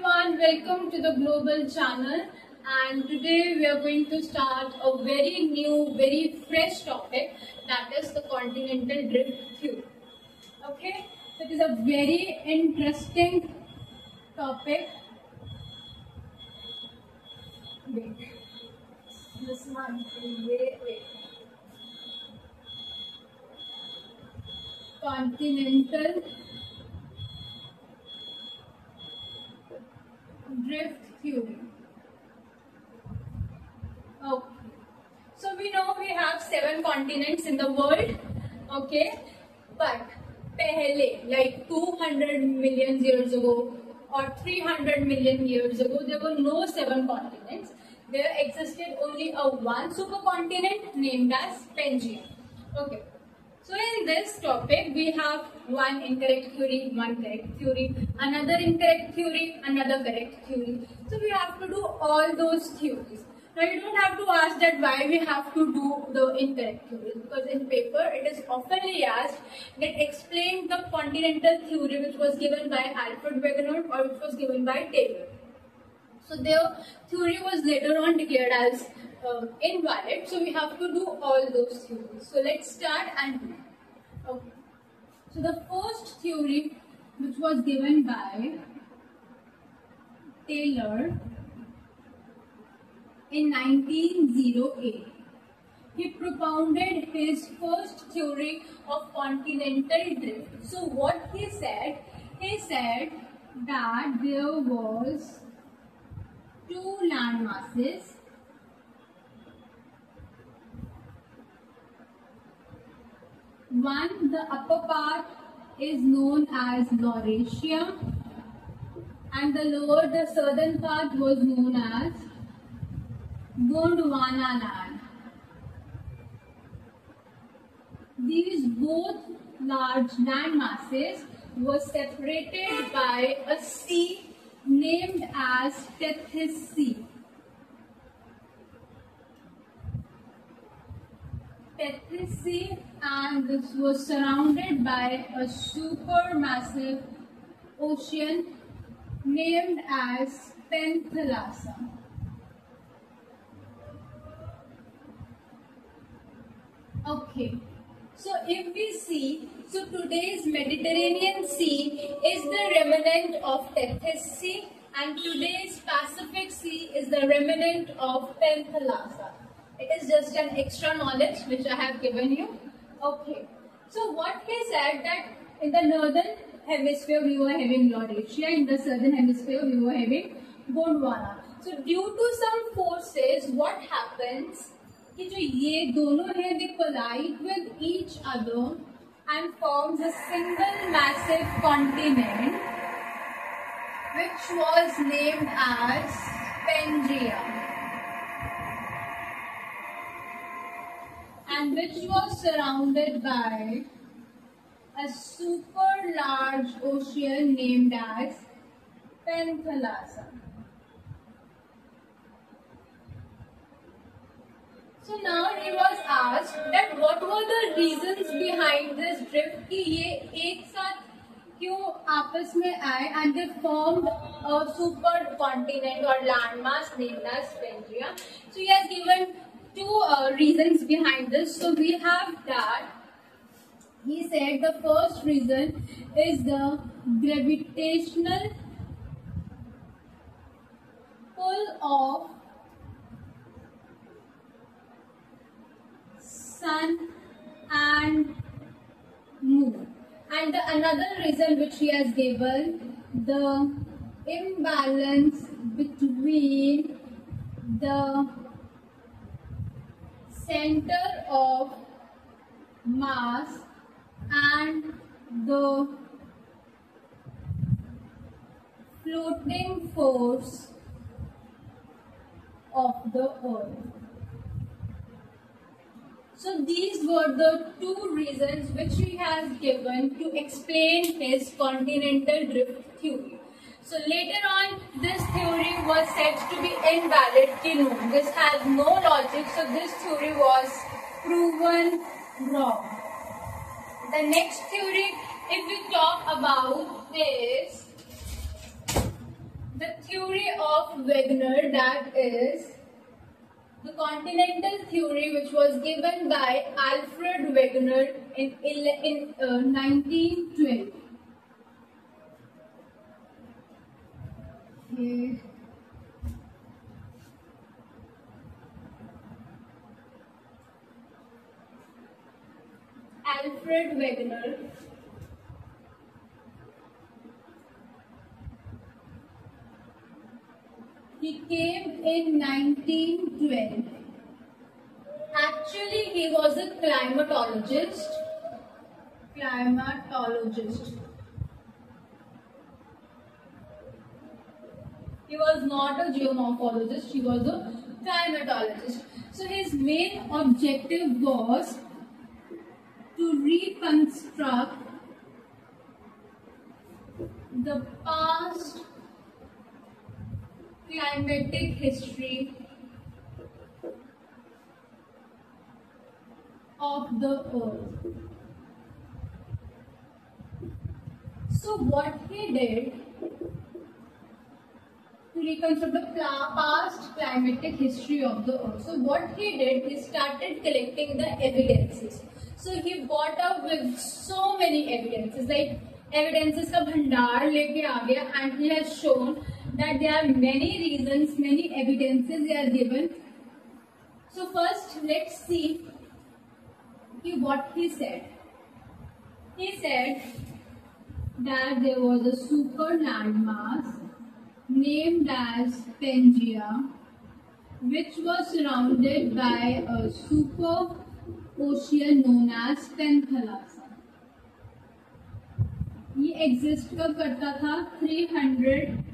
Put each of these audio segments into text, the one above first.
everyone, welcome to the Global Channel, and today we are going to start a very new, very fresh topic, that is the continental drift theory. Okay, so it is a very interesting topic. Wait, this one, wait. Continental drift theory. Okay. So we know we have 7 continents in the world. Okay. But pehle, like 200 million years ago or 300 million years ago, there were no 7 continents. There existed only a one supercontinent named as Pangaea. Okay. So in this topic, we have one incorrect theory, one correct theory, another incorrect theory, another correct theory. So we have to do all those theories. Now you don't have to ask that why we have to do the incorrect theory, because in paper it is oftenly asked that explain the continental theory which was given by Alfred Wegener or which was given by Taylor. So their theory was later on declared as invalid, so we have to do all those theories. So let's start and do. Okay. So the first theory which was given by Taylor in 1908, he propounded his first theory of continental drift. So what he said that there was two land masses one, the upper part is known as Laurasia, and the southern part was known as Gondwana land. These both large land masses were separated by a sea named as Tethys Sea. Tethys Sea, and this was surrounded by a supermassive ocean named as Penthalassa. Okay, so if we see, so today's Mediterranean Sea is the remnant of Tethys Sea, and today's Pacific Sea is the remnant of Penthalassa. It is just an extra knowledge which I have given you. Okay. So what he said that in the northern hemisphere we were having Laurasia, in the southern hemisphere we were having Gondwana. So due to some forces, what happens? कि जो ये दोनों हैं, they collide with each other and forms a single massive continent, which was named as Pangaea, and which was surrounded by a super large ocean named as Penthalassa. So now he was asked that what were the reasons behind this drift कि ये एक साथ क्यों आपस में आए, and they formed a super continent or landmass named as Pangaea. So he has given two reasons behind this. So we have that he said the first reason is the gravitational pull of sun and moon, and another reason which he has given, the imbalance between the center of mass and the floating force of the earth. So these were the two reasons which he has given to explain his continental drift theory. So later on, this theory was said to be invalid. No, this has no logic. So this theory was proven wrong. The next theory, if we talk about, is the theory of Wegener, that is the continental theory, which was given by Alfred Wegener in 1912. Okay. Alfred Wegener. He came in 1912. Actually, he was a climatologist. He was not a geomorphologist, he was a climatologist. So his main objective was to reconstruct the past climatic history of the earth. So what he did to reconstruct the past climatic history of the earth. So what he did, he started collecting the evidences. So he got up with so many evidences, like evidences का भंडार लेके आ गया, and he has shown that there are many reasons, many evidences they are given. So first, let's see what he said. He said that there was a super landmass named as Pangaea, which was surrounded by a super ocean known as Panthalassa. ये exist कब करता था? 300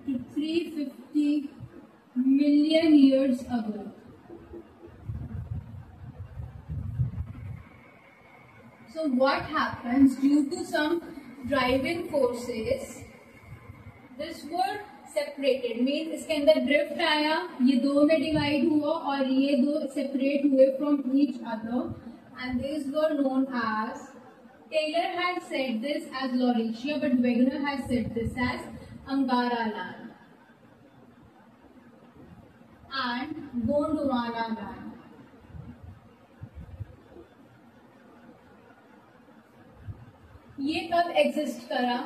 to 350 million years ago. So what happens, due to some driving forces, this were separated, means इसके अंदर drift आया, ये दो में डिवाइड हुआ और ये दो सेपरेट हुए from each other, and these were known as, Taylor had said this as Laurasia, but Wegener has said this as Angara land and Gondwana land. ये कब एग्जिस्ट करा?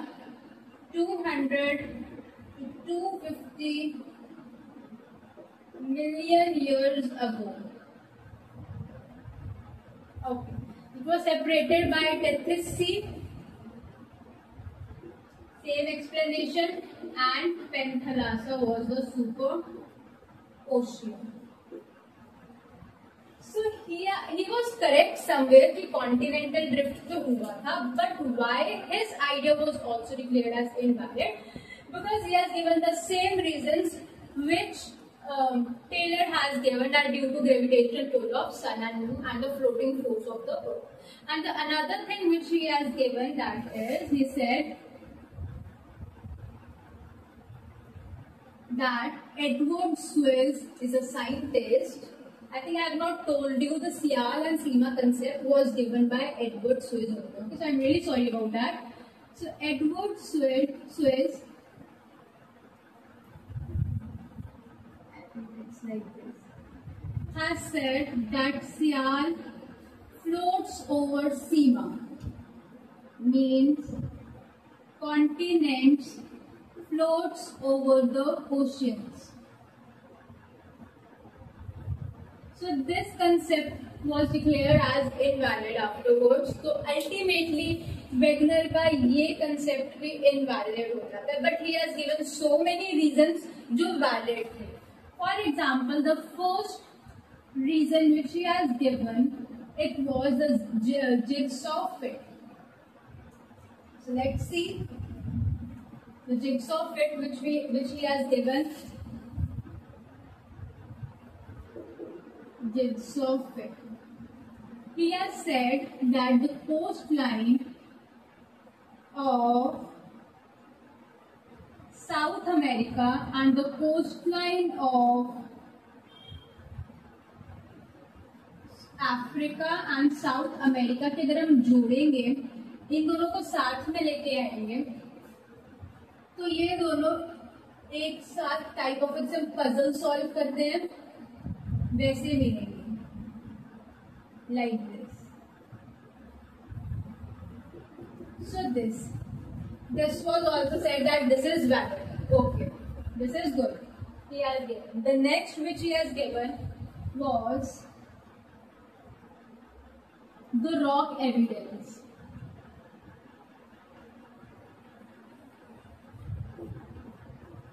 200 to 250 million years ago. Okay. It was separated by Tethys Sea. Same explanation. And Panthalassa was the super ocean. So he was correct somewhere कि continental drift तो हुआ था, but why his idea was also declared as invalid? Because he has given the same reasons which Taylor has given, that due to gravitational pull of sun and moon and the floating force of the earth. And the another thing which he has given, that is, he said that Edward Suez is a scientist. I think I have not told you the Sial and Sima concept was given by Edward Suez. Okay, so I'm really sorry about that. So Edward Suez, I think it's like this, has said that Sial floats over Sima, means continents floats over the oceans. So this concept was declared as invalid afterwards. So ultimately Wegener का ये concept भी invalid हो जाता है, but he has given so many reasons जो valid थे. For example, the first reason which he has given, it was the jigsaw fit. So let's see the jigsaw fit which he has given. Jigsaw fit. He has said that the coastline of South America and the coastline of Africa and South America के अगर हम जोड़ेंगे, इन दोनों को साथ में लेके आएंगे, तो ये दोनों एक साथ type of exam puzzle solve करते हैं वैसे मिलेंगे, like this. So this was also said that this is valid. Okay, this is good. He has given. The next which he has given was the rock evidence.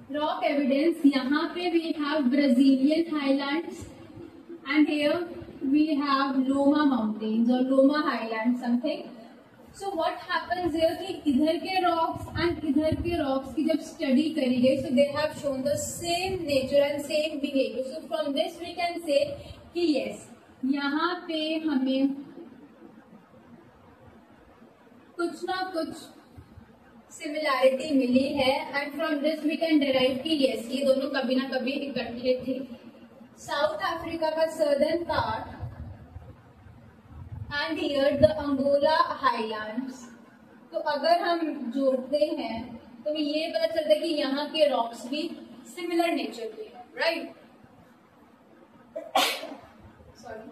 Rock evidence. यहाँ पे we have Brazilian highlands and here we have Loma mountains or Loma highlands something. So what happens here कि इधर के rocks and इधर के rocks की जब study करी गई, so they have shown the same nature and same behavior. So from this we can say कि yes, यहाँ पे हमें कुछ ना कुछ सिमिलैरिटी मिली है and from this we can derive कि यस ये दोनों कभी ना कभी इकट्ठे थे. साउथ अफ्रीका का southern part and here the Angola highlands. तो अगर हम जोड़ते हैं तो ये पता चलता है कि यहाँ के रॉक्स भी सिमिलर नेचर के हैं, right. Sorry.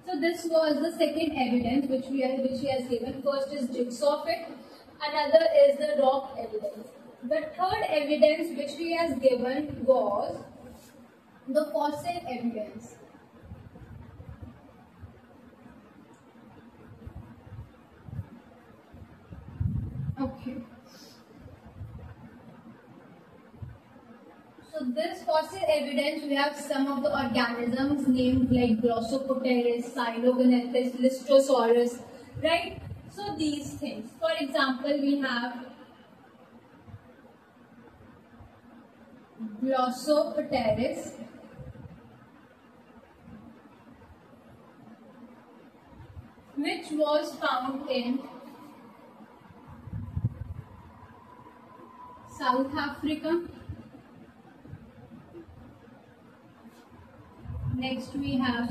So this was the second evidence which he has given. First is jigsaw fit, another is the rock evidence. The third evidence which he has given was the fossil evidence. Okay. So this fossil evidence, we have some of the organisms named like Glossopteris, Cyanogenethys, Listosaurus, right? So these things. For example, we have Glossopteris, which was found in South Africa. Next we have,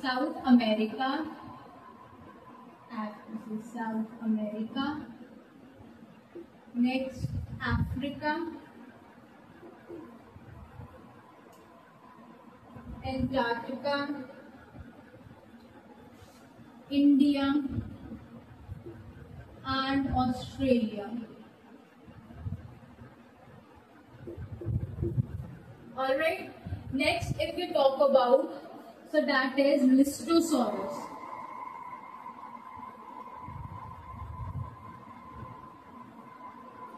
South America. This is South America. Next, Africa. Antarctica. India. And Australia. Alright. Next, if we talk about, so that is Listosaurus.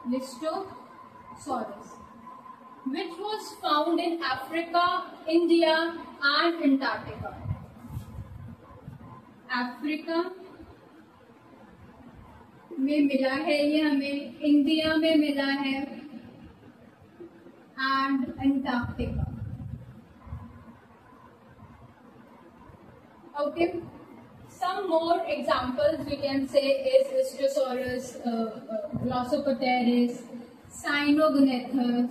Listosaurus, which was found in Africa, India and Antarctica. Africa में मिला है ये हमें, India में मिला है and Antarctica. Okay, some more examples we can say is Listosaurus, Glossopteris, Cyanogenethys.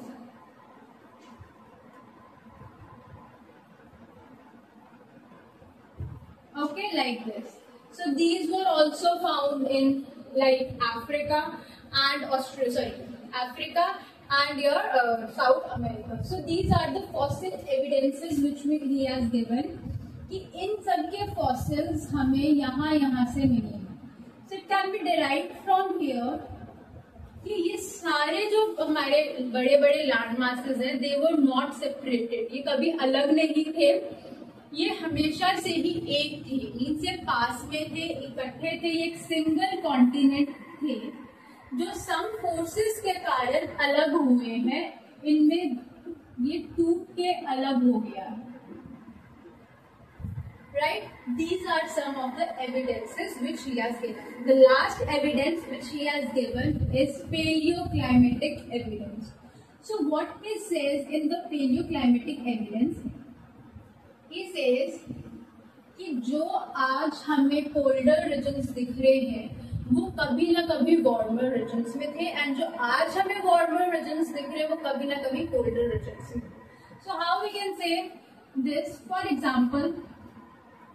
Okay, like this. So these were also found in like Africa and Africa and your South America. So these are the fossil evidences which he has given. कि इन सब के fossils हमें यहाँ से मिलेंगे. So it can be derived from here कि ये सारे जो हमारे बड़े बड़े लैंड मासेस हैं, they were not separated. ये कभी अलग नहीं थे, ये हमेशा से ही एक थे, इनसे पास में थे, इकट्ठे थे, ये एक सिंगल कॉन्टिनेंट थे जो सम फोर्सेस के कारण अलग हुए हैं. इनमें ये टूट के अलग हो गया है. Right? These are some of the evidences which he has given. The last evidence which he has given is paleoclimatic evidence. So what he says in the paleoclimatic evidence, he says कि जो आज हमें polar regions दिख रहे हैं वो कभी ना कभी warmer regions में थे, and जो आज हमें warmer regions दिख रहे हैं वो कभी ना कभी colder regions में. So how we can say this? For example,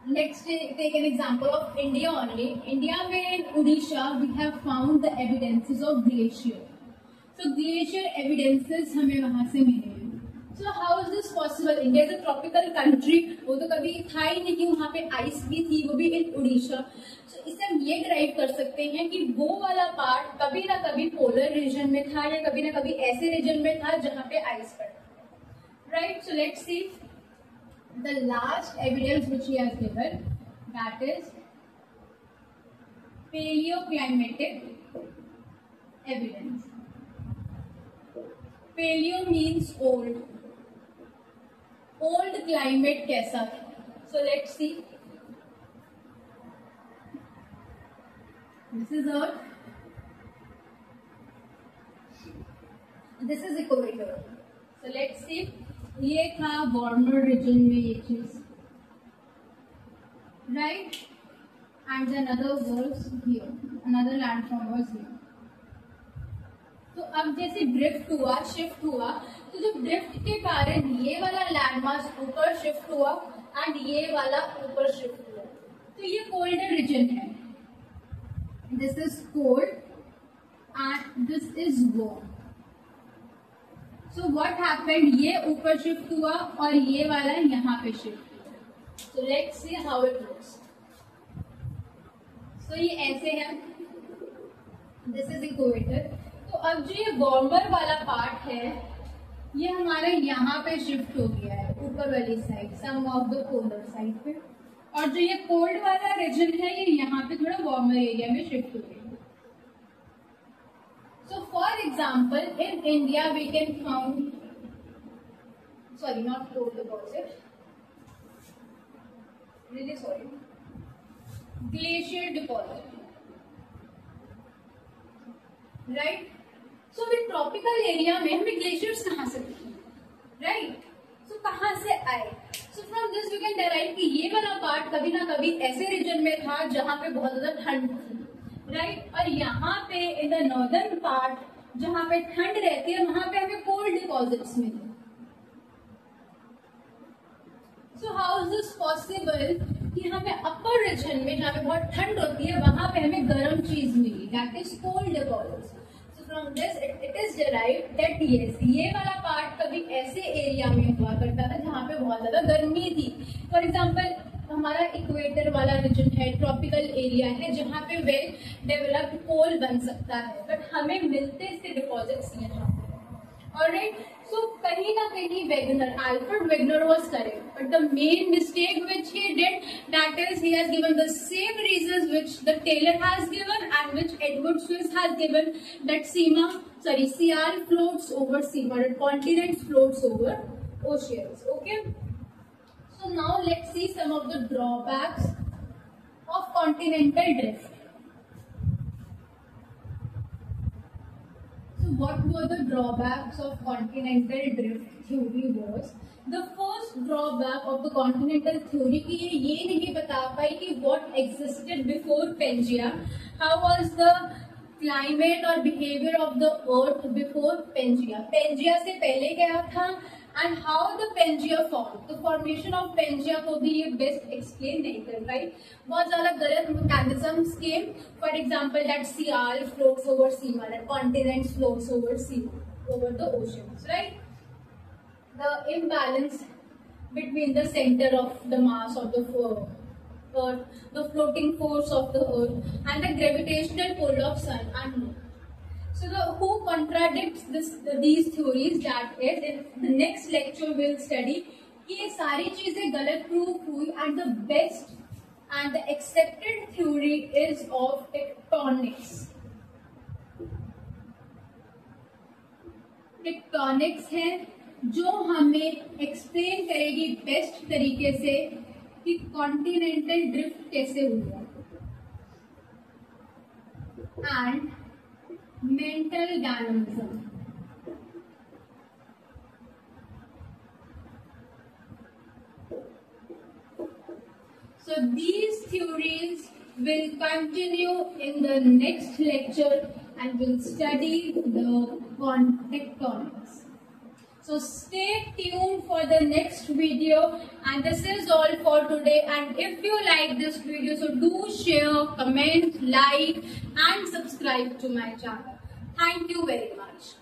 let's take an example of India only. India में in Odisha we have found the evidences of glacier. तो ग्लेशियर एविडेंसेस हमें वहां से मिले हैं. So how is this possible? India is a tropical country, वो तो कभी था ही नहीं कि वहाँ पे आइस भी थी, वो भी इन उड़ीसा. सो इससे हम ये ड्राइव कर सकते हैं कि वो वाला पार्ट कभी ना कभी पोलर रीजन में था या कभी ना कभी ऐसे रीजन में था जहाँ पे आइस पड़ता. Right, so let's see the last evidence which he has given, that is paleoclimatic evidence. Paleo means old. Old climate कैसा है? So let's see. This is Earth. This is equator. So let's see. ये था warmer region में ये चीज, right? And another was here. Another landform was here. तो अब जैसे ड्रिफ्ट हुआ, शिफ्ट हुआ, तो जो ड्रिफ्ट के कारण ये वाला लैंडमास ऊपर शिफ्ट हुआ एंड ये वाला ऊपर शिफ्ट हुआ, तो ये कोल्डर रीजन है. This is cold and this is warm. So what happened, ये ऊपर शिफ्ट हुआ और ये वाला यहाँ पे शिफ्ट हुआ. So let's see how it looks. So ये ऐसे है, दिस इज इक्वेटर. तो अब जो ये वार्मर वाला पार्ट है ये हमारे यहाँ पे शिफ्ट हो गया है ऊपर वाली side, some of the polar side पे, और जो ये कोल्ड वाला रीजन है ये यहाँ पे थोड़ा वार्मर एरिया में शिफ्ट हो गया. So for example in India we can found, sorry not cold deposit, really sorry, glacier deposit. Right, so अभी ट्रॉपिकल एरिया में हमें ग्लेशियर्स कहाँ से दिखे? राइट, सो कहाँ से आए? So from this we can derive कि ये वाला पार्ट कभी ना कभी ऐसे रीजन में था जहाँ पे बहुत ज्यादा ठंड थी. राइट, और यहाँ पे इन द नॉर्दर्न पार्ट जहाँ पे ठंड रहती है वहां पे हमें कोल्ड डिपॉजिट्स मिले. So how is this possible कि हमें अपर रीजन में जहाँ पे बहुत ठंड होती है वहां पे हमें गर्म चीज मिली, that is cold deposits. So from this it is derived that yes, ये वाला पार्ट कभी ऐसे एरिया में हुआ करता था जहाँ पे बहुत ज्यादा गर्मी थी. फॉर एग्जाम्पल हमारा इक्वेटर वाला रीजन है, ट्रॉपिकल एरिया है जहाँ पे वेल डेवलप्ड कोल बन सकता है, बट हमें मिलते इसके डिपॉजिट्स यहाँ. ऑलराइट, सो कहीं ना कहीं Wegener, Alfred Wegener was correct, but the main mistake which he did, that is he has given the same reasons which the Taylor has given and which Edward Swiss has given, that Sial floats over seawater, continents floats over oceans. Okay, so now let's see some of the drawbacks of continental drift. What were the drawbacks of continental drift theory was, the first drawback of the continental theory कि ये नहीं बता पाई कि what existed before Pangea, how was the climate or behavior of the earth before Pangea, Pangea से पहले क्या था, and how the Pangea formed. The formation of Pangea को भी ये best explain नहीं कर पाई. बहुत ज्यादा गलत mechanisms came. For example, that Sial floats over seawater, continents floats over over the oceans, right? The imbalance between the center of the mass of the earth, the floating force of the earth, and the gravitational pull of sun unknown. So who contradicts these theories, that is in the next lecture we'll study कि ये सारी चीजें गलत proof हुई, and the best and the accepted theory is of tectonics. Tectonics है जो हमें explain करेगी बेस्ट तरीके से कि कॉन्टिनेंटल ड्रिफ्ट कैसे हुआ, and mental dynamism. So these theories will continue in the next lecture and will study the tectonics. So stay tuned for the next video, and this is all for today. And if you like this video, so do share, comment, like and subscribe to my channel. Thank you very much.